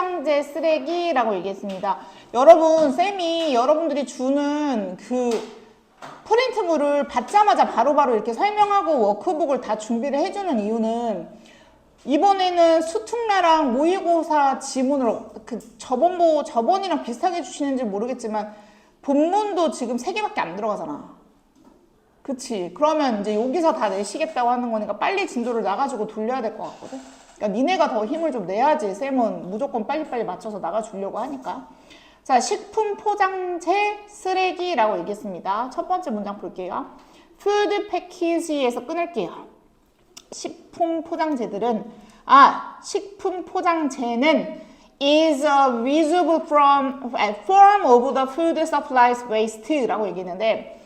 포장재 쓰레기라고 얘기했습니다. 여러분, 쌤이 여러분들이 주는 그 프린트물을 받자마자 바로바로 이렇게 설명하고 워크북을 다 준비를 해주는 이유는 이번에는 수특라랑 모의고사 지문을 저번이랑 비슷하게 해주시는지 모르겠지만 본문도 지금 3개밖에 안 들어가잖아. 그치? 그러면 이제 여기서 다 내시겠다고 하는 거니까 빨리 진도를 나가지고 돌려야 될 것 같거든? 그러니까 니네가 더 힘을 좀 내야지 쌤은 무조건 빨리빨리 맞춰서 나가주려고 하니까. 자, 식품 포장재 쓰레기라고 얘기했습니다. 첫 번째 문장 볼게요. 푸드 패키지에서 끊을게요. 식품 포장재들은 식품 포장재는 is a residual form of the food supplies waste라고 얘기했는데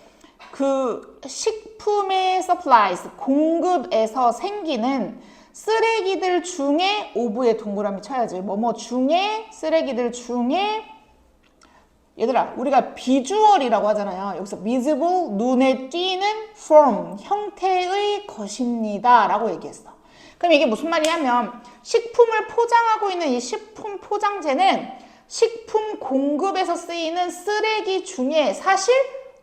그 식품의 supplies, 공급에서 생기는 쓰레기들 중에 of에 동그라미 쳐야지. 뭐뭐 중에, 쓰레기들 중에 얘들아, 우리가 비주얼이라고 하잖아요. 여기서 visible, 눈에 띄는 form, 형태의 것입니다 라고 얘기했어. 그럼 이게 무슨 말이냐면 식품을 포장하고 있는 이 식품 포장재는 식품 공급에서 쓰이는 쓰레기 중에 사실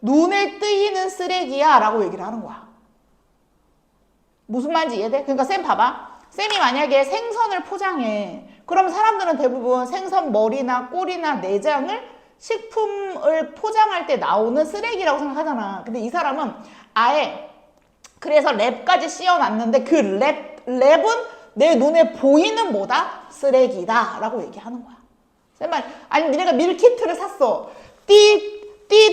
눈에 띄는 쓰레기야 라고 얘기를 하는 거야. 무슨 말인지 이해돼? 그러니까 쌤 봐봐. 쌤이 만약에 생선을 포장해. 그럼 사람들은 대부분 생선 머리나 꼬리나 내장을 식품을 포장할 때 나오는 쓰레기라고 생각하잖아. 근데 이 사람은 아예 그래서 랩까지 씌워놨는데 그 랩은 내 눈에 보이는 뭐다? 쓰레기다 라고 얘기하는 거야. 쌤 말, 아니 니네가 밀키트를 샀어. 띠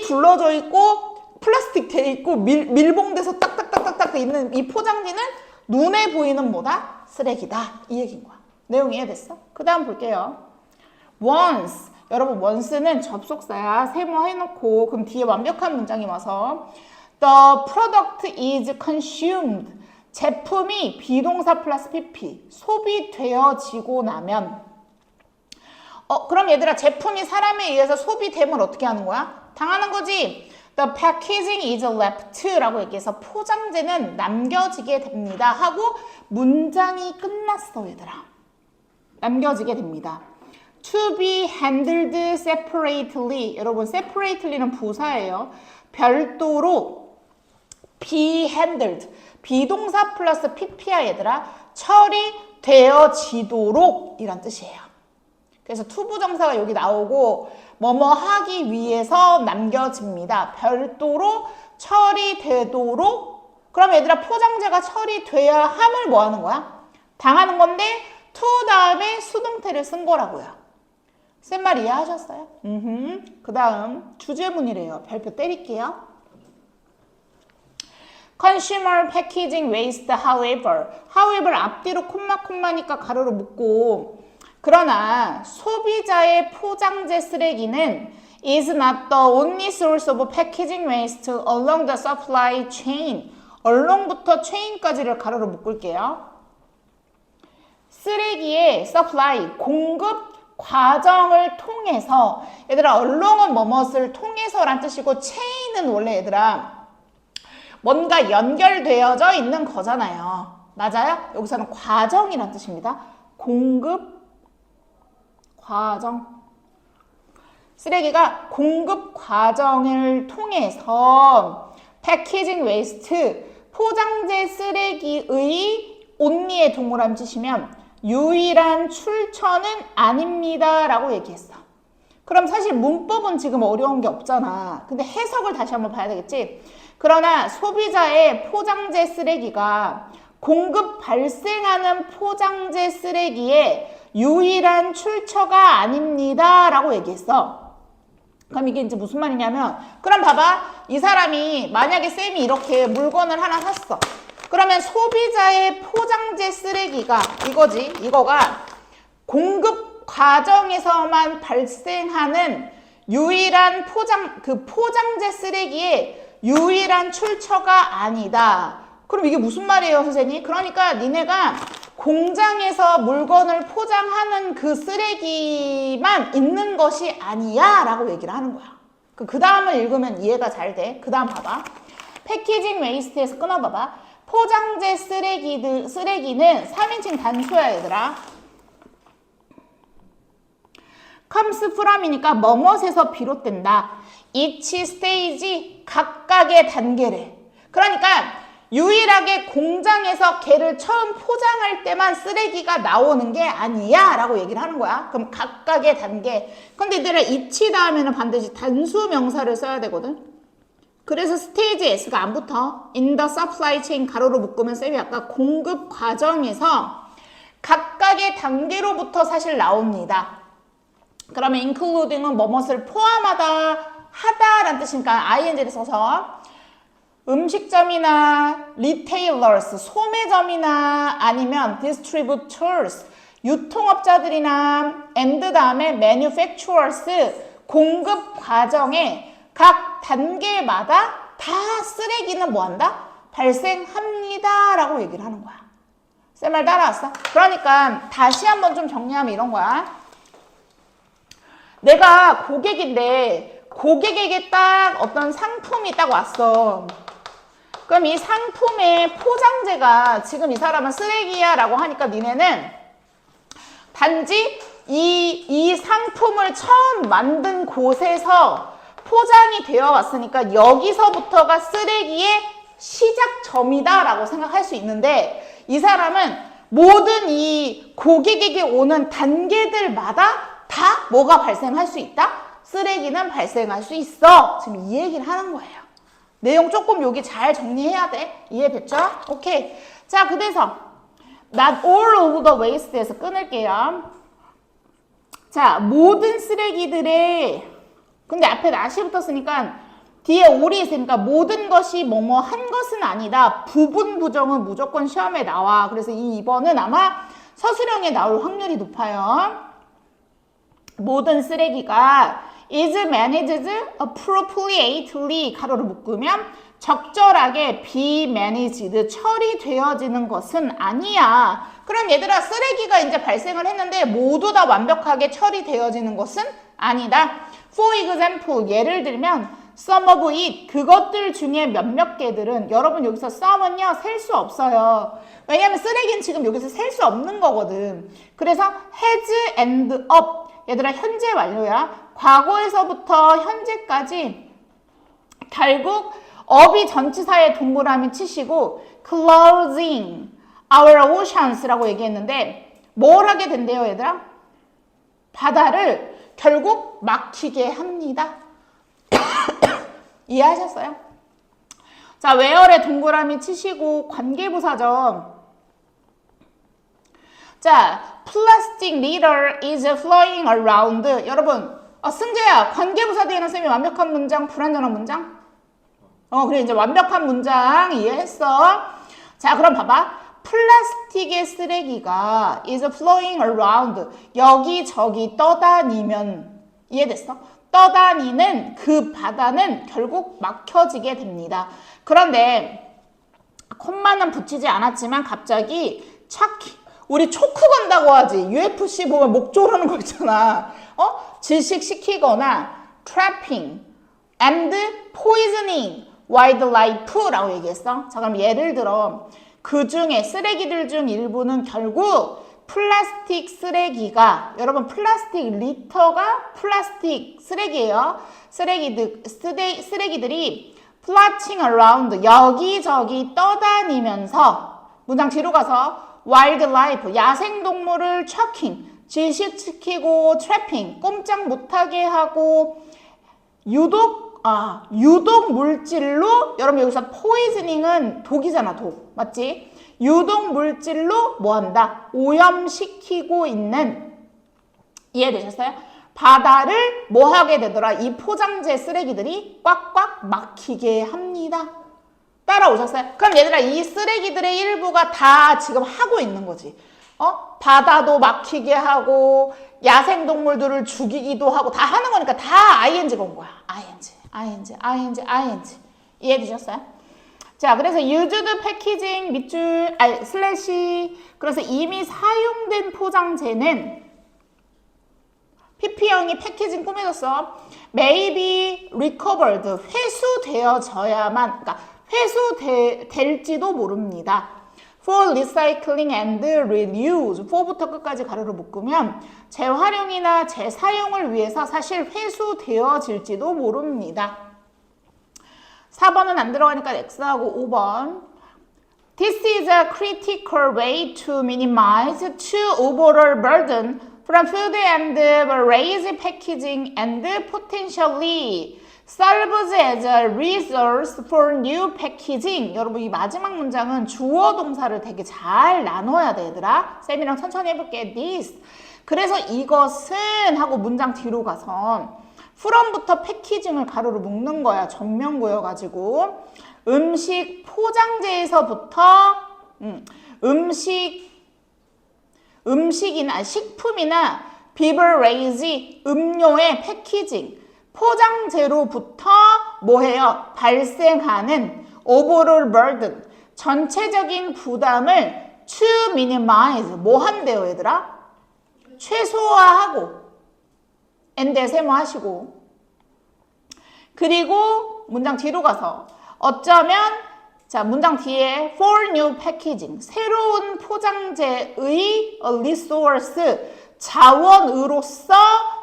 둘러져 있고 플라스틱 돼 있고 밀봉돼서 딱딱딱딱딱 있는 이 포장지는 눈에 보이는 뭐다? 쓰레기다. 이 얘기인 거야. 내용 이해됐어? 그 다음 볼게요. once. 여러분 once는 접속사야. 세모해놓고 그럼 뒤에 완벽한 문장이 와서 the product is consumed. 제품이 비동사 플러스 pp. 소비되어지고 나면 그럼 얘들아 제품이 사람에 의해서 소비됨을 어떻게 하는 거야? 당하는 거지. The packaging is left 라고 얘기해서 포장재는 남겨지게 됩니다 하고 문장이 끝났어 얘들아. 남겨지게 됩니다. To be handled separately. 여러분 separately는 부사예요. 별도로 be handled. 비동사 플러스 pp야 얘들아. 처리되어지도록 이란 뜻이에요. 그래서 투부정사가 여기 나오고 뭐뭐 하기 위해서 남겨집니다. 별도로 처리되도록. 그럼 얘들아 포장재가 처리돼야 함을 뭐 하는 거야? 당하는 건데 to 다음에 수동태를 쓴 거라고요. 쌤 말 이해하셨어요? 그 다음 주제문이래요. 별표 때릴게요. Consumer packaging waste however 앞뒤로 콤마니까 가로로 묶고 그러나 소비자의 포장재 쓰레기는 is not the only source of packaging waste along the supply chain. along부터 chain까지를 가로로 묶을게요. 쓰레기의 supply, 공급 과정을 통해서 얘들아 along은 뭐뭇을 통해서란 뜻이고 chain은 원래 얘들아 뭔가 연결되어져 있는 거잖아요. 맞아요? 여기서는 과정이란 뜻입니다. 공급 과정. 쓰레기가 공급 과정을 통해서 패키징 웨이스트, 포장재 쓰레기의 only의 동그라미 치시면 유일한 출처는 아닙니다 라고 얘기했어. 그럼 사실 문법은 지금 어려운 게 없잖아. 근데 해석을 다시 한번 봐야 되겠지. 그러나 소비자의 포장재 쓰레기가 공급 발생하는 포장재 쓰레기의 유일한 출처가 아닙니다 라고 얘기했어. 그럼 이게 이제 무슨 말이냐면 그럼 봐봐. 이 사람이 만약에 쌤이 이렇게 물건을 하나 샀어. 그러면 소비자의 포장재 쓰레기가 이거지. 이거가 공급 과정에서만 발생하는 유일한 포장재 포장재 유일한 출처가 아니다. 그럼 이게 무슨 말이에요, 선생님? 그러니까 니네가 공장에서 물건을 포장하는 그 쓰레기만 있는 것이 아니야 라고 얘기를 하는 거야. 그 다음을 읽으면 이해가 잘 돼. 그 다음 봐봐. 패키징 웨이스트에서 끊어봐봐. 포장재 쓰레기는 3인칭 단수야 얘들아. comes from이니까 뭐뭇에서 비롯된다. each stage 각각의 단계를. 그러니까 유일하게 공장에서 걔를 처음 포장할 때만 쓰레기가 나오는 게 아니야 라고 얘기를 하는 거야. 그럼 각각의 단계. 근데 얘들아 each 다음에는 반드시 단수 명사를 써야 되거든. 그래서 스테이지 S가 안 붙어. in the supply chain 가로로 묶으면 쌤이 아까 공급 과정에서 각각의 단계로부터 사실 나옵니다. 그러면 including은 뭐뭇을 포함하다, 하다라는 뜻이니까 ing를 써서 음식점이나 retailers, 소매점이나 아니면 distributors, 유통업자들이나 and 다음에 manufacturers, 공급 과정에 각 단계마다 다 쓰레기는 뭐한다? 발생합니다 라고 얘기를 하는 거야. 쌤 말 따라왔어? 그러니까 다시 한번 좀 정리하면 이런 거야. 내가 고객인데 고객에게 딱 어떤 상품이 딱 왔어. 그럼 이 상품의 포장재가 지금 이 사람은 쓰레기야 라고 하니까 니네는 단지 이 상품을 처음 만든 곳에서 포장이 되어 왔으니까 여기서부터가 쓰레기의 시작점이다 라고 생각할 수 있는데 이 사람은 모든 이 고객에게 오는 단계들마다 다 뭐가 발생할 수 있다? 쓰레기는 발생할 수 있어. 지금 이 얘기를 하는 거예요. 내용 조금 여기 잘 정리해야 돼. 이해됐죠? 오케이. 자, 그래서 not all of the waste에서 끊을게요. 자, 모든 쓰레기들의 근데 앞에 not이 붙었으니까 뒤에 all이 있으니까 모든 것이 뭐뭐 한 것은 아니다. 부분 부정은 무조건 시험에 나와. 그래서 이 2번은 아마 서술형에 나올 확률이 높아요. 모든 쓰레기가 is managed appropriately 가로로 묶으면 적절하게 be managed 처리되어지는 것은 아니야. 그럼 얘들아 쓰레기가 이제 발생을 했는데 모두 다 완벽하게 처리되어지는 것은 아니다. For example 예를 들면 some of it 그것들 중에 몇몇 개들은 여러분 여기서 some은요 셀 수 없어요. 왜냐면 쓰레기는 지금 여기서 셀 수 없는 거거든. 그래서 has end up 얘들아 현재 완료야. 과거에서부터 현재까지 결국 up이 전치사의 동그라미 치시고 closing our oceans라고 얘기했는데 뭘 하게 된대요 얘들아? 바다를 결국 막히게 합니다. 이해하셨어요? 자, where에 동그라미 치시고 관계부사죠. 자, plastic litter is flowing around. 여러분, 승재야, 관계부사 뒤에는 쌤이 완벽한 문장, 불완전한 문장? 그래, 이제 완벽한 문장 이해했어? 자, 그럼 봐봐. 플라스틱의 쓰레기가 is flowing around. 여기저기 떠다니면, 이해됐어? 떠다니는 그 바다는 결국 막혀지게 됩니다. 그런데, 콤마는 붙이지 않았지만 갑자기 차키, 우리 초크 간다고 하지. UFC 보면 목 조르는 거 있잖아. 질식시키거나 trapping and poisoning wildlife라고 얘기했어. 자, 그럼 예를 들어 그 중에 쓰레기들 중 일부는 결국 플라스틱 쓰레기가 여러분 플라스틱 리터가 플라스틱 쓰레기예요. 쓰레기들이 floating around 여기저기 떠다니면서 문장 뒤로 가서 wildlife 야생동물을 tracking 질식시키고 trapping 꼼짝 못하게 하고 유독 물질로 여러분 여기서 poisoning은 독이잖아 독 맞지? 유독 물질로 뭐한다? 오염시키고 있는 이해되셨어요? 바다를 뭐하게 되더라? 이 포장재 쓰레기들이 꽉꽉 막히게 합니다. 따라오셨어요? 그럼 얘들아 이 쓰레기들의 일부가 다 지금 하고 있는 거지. 바다도 막히게 하고 야생동물들을 죽이기도 하고 다 하는 거니까 다 ing가 온 거야. ing. 이해되셨어요? 자, 그래서 used packaging 밑줄 슬래시 그래서 이미 사용된 포장재는 PP형이 패키징 꾸며졌어. may be recovered 회수되어져야만 그러니까 회수될지도 모릅니다. for recycling and reuse. for부터 끝까지 가로로 묶으면 재활용이나 재사용을 위해서 사실 회수되어질지도 모릅니다. 4번은 안 들어가니까 X하고 5번. This is a critical way to minimize the overall burden from food and beverage packaging and potentially serves as a resource for new packaging. 여러분 이 마지막 문장은 주어 동사를 되게 잘 나눠야 돼 얘들아. 쌤이랑 천천히 해볼게. This. 그래서 이것은 하고 문장 뒤로 가서 from부터 패키징을 가로로 묶는 거야. 전면구여가지고 음식 포장재에서부터 음식이나 식품이나 비버레이지 음료의 패키징 포장재로부터 뭐해요? 발생하는 overall burden 전체적인 부담을 to minimize 뭐 한대요 얘들아? 최소화하고 and 세모하시고 그리고 문장 뒤로 가서 어쩌면 자 문장 뒤에 for new packaging 새로운 포장재의 resource 자원으로서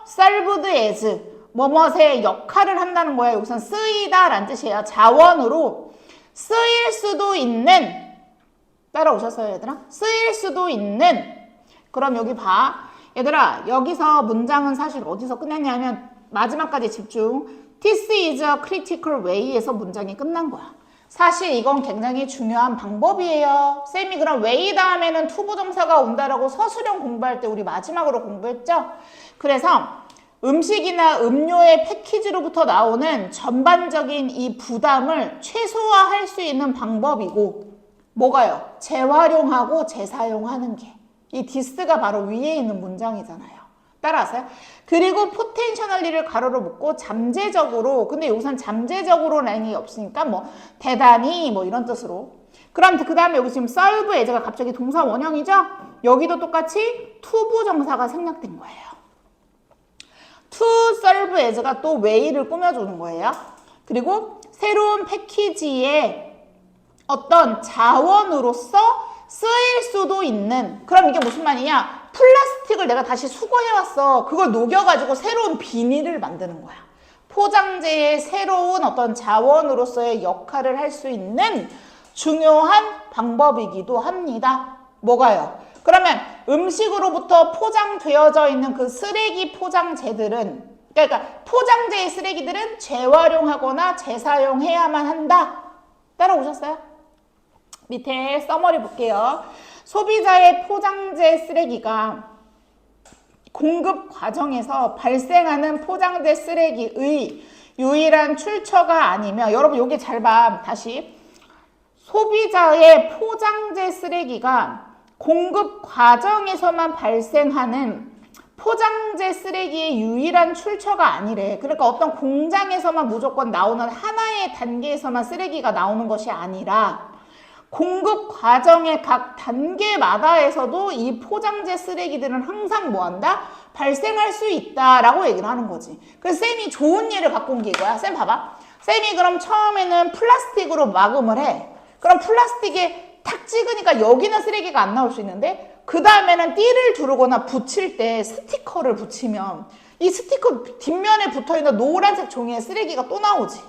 served as 뭐뭐의 역할을 한다는 거예요. 여기선 쓰이다 라는 뜻이에요. 자원으로 쓰일 수도 있는 따라오셨어요 얘들아? 쓰일 수도 있는 그럼 여기 봐 얘들아 여기서 문장은 사실 어디서 끝났냐면 마지막까지 집중 This is a critical way에서 문장이 끝난 거야. 사실 이건 굉장히 중요한 방법이에요. 쌤이 그럼 way 다음에는 투부정사가 온다라고 서술형 공부할 때 우리 마지막으로 공부했죠? 그래서 음식이나 음료의 패키지로부터 나오는 전반적인 이 부담을 최소화할 수 있는 방법이고 뭐가요? 재활용하고 재사용하는 게 이 디스가 바로 위에 있는 문장이잖아요. 따라하세요? 그리고 포텐셔널리를 가로로 묶고 잠재적으로 근데 여기선 잠재적으로라는 게 없으니까 뭐 대단히 뭐 이런 뜻으로 그럼 그 다음에 여기 지금 serve as가 갑자기 동사 원형이죠? 여기도 똑같이 투부정사가 생략된 거예요. to serve as가 또 way를 꾸며주는 거예요. 그리고 새로운 패키지의 어떤 자원으로서 쓰일 수도 있는 그럼 이게 무슨 말이냐 플라스틱을 내가 다시 수거해왔어 그걸 녹여가지고 새로운 비닐을 만드는 거야 포장재의 새로운 어떤 자원으로서의 역할을 할 수 있는 중요한 방법이기도 합니다. 뭐가요? 그러면 음식으로부터 포장되어져 있는 그 쓰레기 포장재들은 그러니까 포장재의 쓰레기들은 재활용하거나 재사용해야만 한다. 따라오셨어요? 밑에 써머리 볼게요. 소비자의 포장재 쓰레기가 공급 과정에서 발생하는 포장재 쓰레기의 유일한 출처가 아니며 여러분 여기 잘 봐. 다시 소비자의 포장재 쓰레기가 공급 과정에서만 발생하는 포장재 쓰레기의 유일한 출처가 아니래. 그러니까 어떤 공장에서만 무조건 나오는 하나의 단계에서만 쓰레기가 나오는 것이 아니라 공급 과정의 각 단계마다에서도 이 포장재 쓰레기들은 항상 뭐한다? 발생할 수 있다라고 얘기를 하는 거지. 그래서 쌤이 좋은 예를 갖고 온 게 이거야. 쌤 봐봐. 쌤이 그럼 처음에는 플라스틱으로 마감을 해. 그럼 플라스틱에 탁 찍으니까 여기는 쓰레기가 안 나올 수 있는데 그 다음에는 띠를 두르거나 붙일 때 스티커를 붙이면 이 스티커 뒷면에 붙어있는 노란색 종이에 쓰레기가 또 나오지.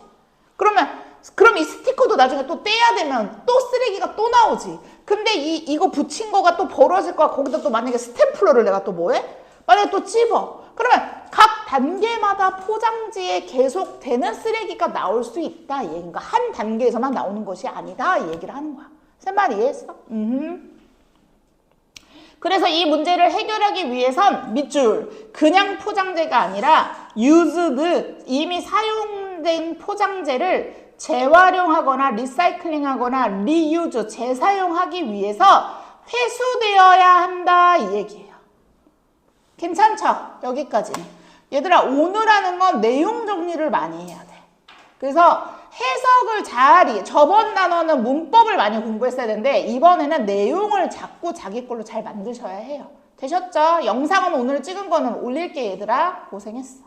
그럼 이 스티커도 나중에 또 떼야 되면 또 쓰레기가 또 나오지. 근데 이거 붙인 거가 또 벌어질 거야. 거기다 또 만약에 스탬플러를 내가 또 뭐해? 만약에 또 찝어. 그러면 각 단계마다 포장지에 계속되는 쓰레기가 나올 수 있다. 얘기인가? 한 단계에서만 나오는 것이 아니다. 이 얘기를 하는 거야. 쌤 말 이해했어? 그래서 이 문제를 해결하기 위해선 밑줄 그냥 포장재가 아니라 used 이미 사용된 포장재를 재활용하거나 리사이클링하거나 리유즈 재사용하기 위해서 회수되어야 한다 이 얘기예요. 괜찮죠? 여기까지는. 얘들아 오늘 하는 건 내용 정리를 많이 해야 돼. 그래서 해석을 잘 저번 단어는 문법을 많이 공부했어야 되는데 이번에는 내용을 자꾸 자기 걸로 잘 만드셔야 해요. 되셨죠? 영상은 오늘 찍은 거는 올릴게 얘들아. 고생했어.